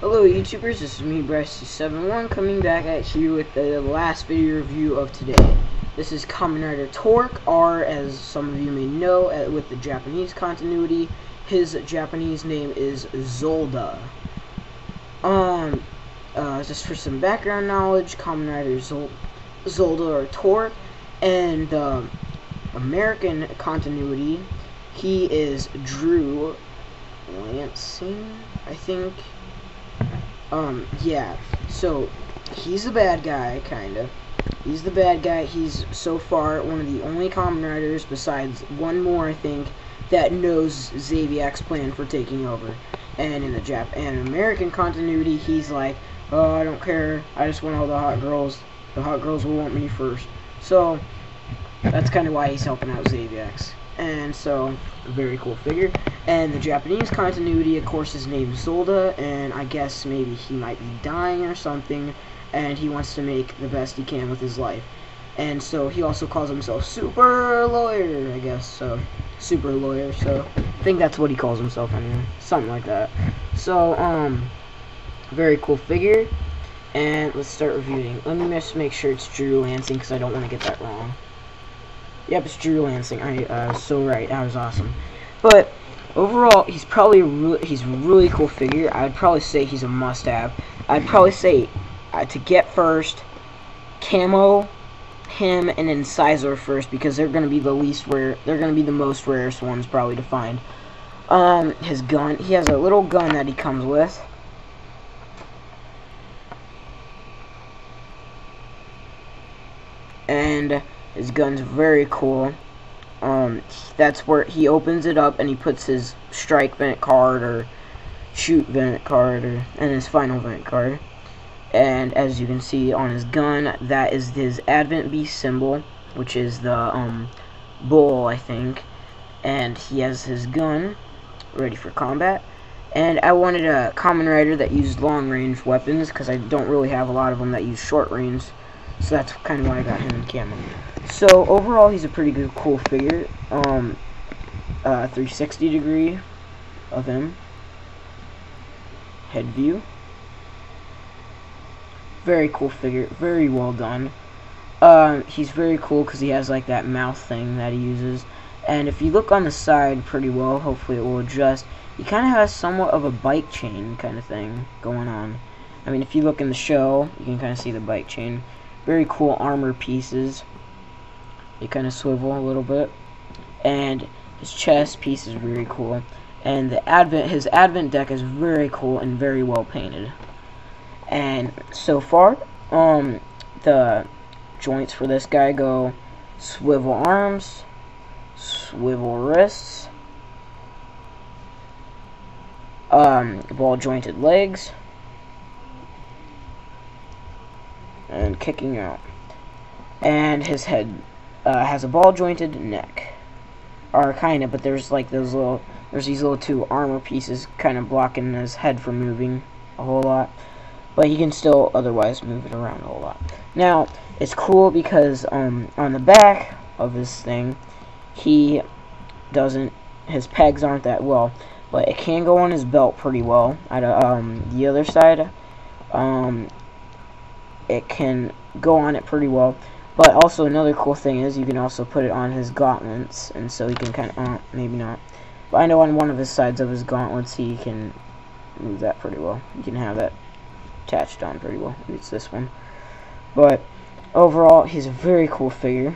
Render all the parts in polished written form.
Hello YouTubers, this is me, Bryce271, coming back at you with the last video review of today. This is Kamen Rider Torque, or as some of you may know, with the Japanese continuity, his Japanese name is Zolda. Just for some background knowledge, Kamen Rider Zolda or Torque, and the American continuity, he is Drew Lansing, I think. Yeah, so he's the bad guy, kinda. He's the bad guy. He's so far one of the only Kamen Riders, besides one more, I think, that knows Xaviax's plan for taking over. And in the American continuity, he's like, oh, I don't care, I just want all the hot girls. The hot girls will want me first. So that's kind of why he's helping out Xaviax. And so, very cool figure. And the Japanese continuity, of course, his name's Zolda, and I guess maybe he might be dying or something, and he wants to make the best he can with his life. And so he also calls himself Super Lawyer, I guess, so Super Lawyer, so I think that's what he calls himself anyway, something like that. So, very cool figure, and let's start reviewing. Let me just make sure it's Drew Lansing, because I don't want to get that wrong. Yep, it's Drew Lansing. I was so right. That was awesome. But overall, he's probably he's a really cool figure. I'd probably say he's a must-have. I'd probably say to get first, Camo, him, and then Sizer first, because they're gonna be the least rare. They're gonna be the most rarest ones probably to find. His gun. He has a little gun that he comes with. And his gun's very cool. That's where he opens it up and he puts his strike vent card or shoot vent card and his final vent card. And as you can see on his gun, that is his Advent Beast symbol, which is the bull, I think. And he has his gun ready for combat. And I wanted a Kamen Rider that used long range weapons, because I don't really have a lot of them that use short range. So that's kind of why I got him in camo. So overall, he's a pretty good, cool figure. 360 degree of him. Head view. Very cool figure. Very well done. He's very cool because he has like that mouth thing that he uses. And if you look on the side pretty well, hopefully it will adjust. He kind of has somewhat of a bike chain kind of thing going on. I mean, if you look in the show, you can kind of see the bike chain. Very cool armor pieces. They kind of swivel a little bit. And his chest piece is very cool. And his Advent deck is very cool and very well painted. And so far, the joints for this guy go swivel arms, swivel wrists, ball jointed legs, and kicking out. And his head has a ball jointed neck, or kind of, but there's like these little two armor pieces kind of blocking his head from moving a whole lot, but he can still otherwise move it around a whole lot. Now it's cool because on the back of this thing, his pegs aren't that well, but it can go on his belt pretty well. The other side, it can go on it pretty well. But also another cool thing is you can also put it on his gauntlets, and so he can kind of, maybe not. But I know on one of his sides of his gauntlets he can move that pretty well. You can have that attached on pretty well. Maybe it's this one. But overall, he's a very cool figure.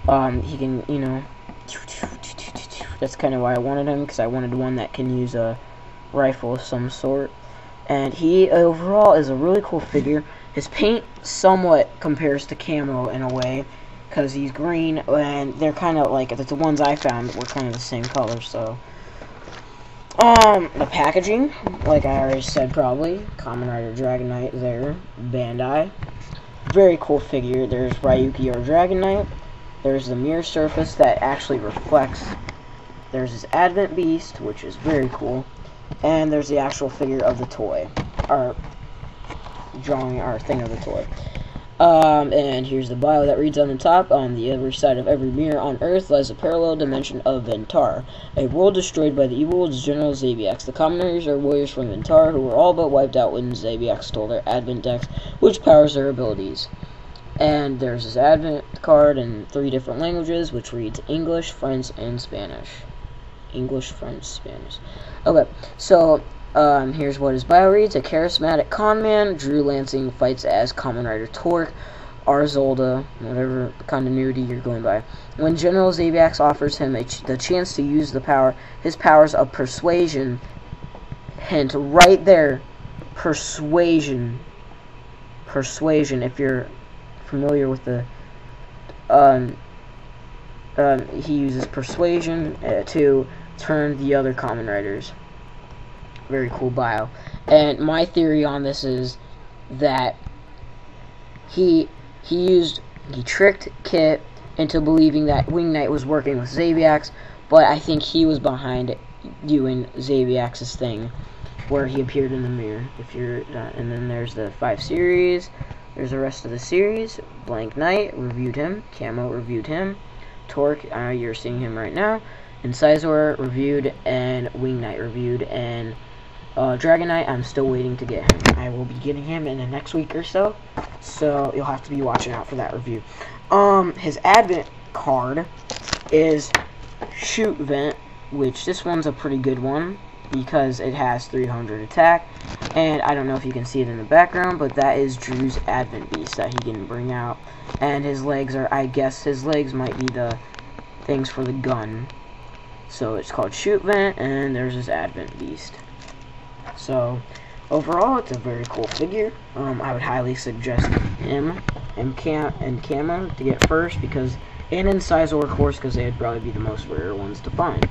He can, you know, that's kind of why I wanted him, because I wanted one that can use a rifle of some sort. And he overall is a really cool figure. His paint somewhat compares to Camo in a way, because he's green, and they're kind of like, the ones I found were kind of the same color, so. The packaging, like I already said probably, Kamen Rider Dragon Knight there, Bandai. Very cool figure. There's Ryuki or Dragon Knight. There's the mirror surface that actually reflects. There's his Advent Beast, which is very cool. And there's the actual figure of the toy, or drawing, or thing of the toy. And here's the bio that reads on the top: on the other side of every mirror on Earth lies a parallel dimension of Ventara, a world destroyed by the evil General Xaviax. The Kamen Riders are warriors from Ventara who were all but wiped out when Xaviax stole their Advent dex, which powers their abilities. And there's this Advent card in 3 different languages, which reads English, French, and Spanish. English, French, Spanish. Okay, so here's what his bio reads: a charismatic con man, Drew Lansing fights as Kamen Rider Torque, Arzolda, whatever continuity you're going by. When General Xaviax offers him the chance to use his powers of persuasion, hint right there, persuasion, if you're familiar with the, he uses persuasion to turn the other Kamen Riders. Very cool bio. And my theory on this is that he tricked Kit into believing that Wing Knight was working with Xaviax, but I think he was behind doing Xaviax's thing, where he appeared in the mirror. And then there's the 5 series. There's the rest of the series. Blank Knight reviewed him. Camo reviewed him. Torque, you're seeing him right now. Incisor reviewed, and Wing Knight reviewed, and Dragon Knight, I'm still waiting to get him. I will be getting him in the next week or so, so you'll have to be watching out for that review. His Advent card is Shoot Vent, which this one's a pretty good one because it has 300 attack, and I don't know if you can see it in the background, but that is Drew's Advent Beast that he can bring out, and his legs are, I guess his legs might be the things for the gun. So it's called Shoot Vent, and there's his Advent Beast. So overall, it's a very cool figure. I would highly suggest him and Camo to get first, and Incisor, of course, because they'd probably be the most rare ones to find.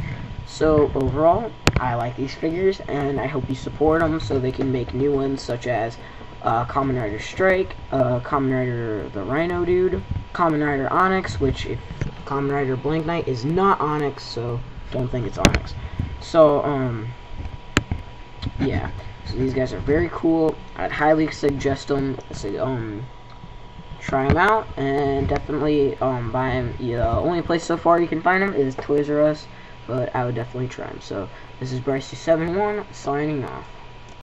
So overall, I like these figures, and I hope you support them so they can make new ones such as Kamen Rider Strike, Kamen Rider the Rhino Dude, Kamen Rider Onyx, which if Kamen Rider Blank Knight is not Onyx, so don't think it's Onyx. So yeah, so these guys are very cool. I'd highly suggest them. Try them out, and definitely buy them. The only place so far you can find them is Toys R Us, but I would definitely try them. So this is Bryce271 signing off.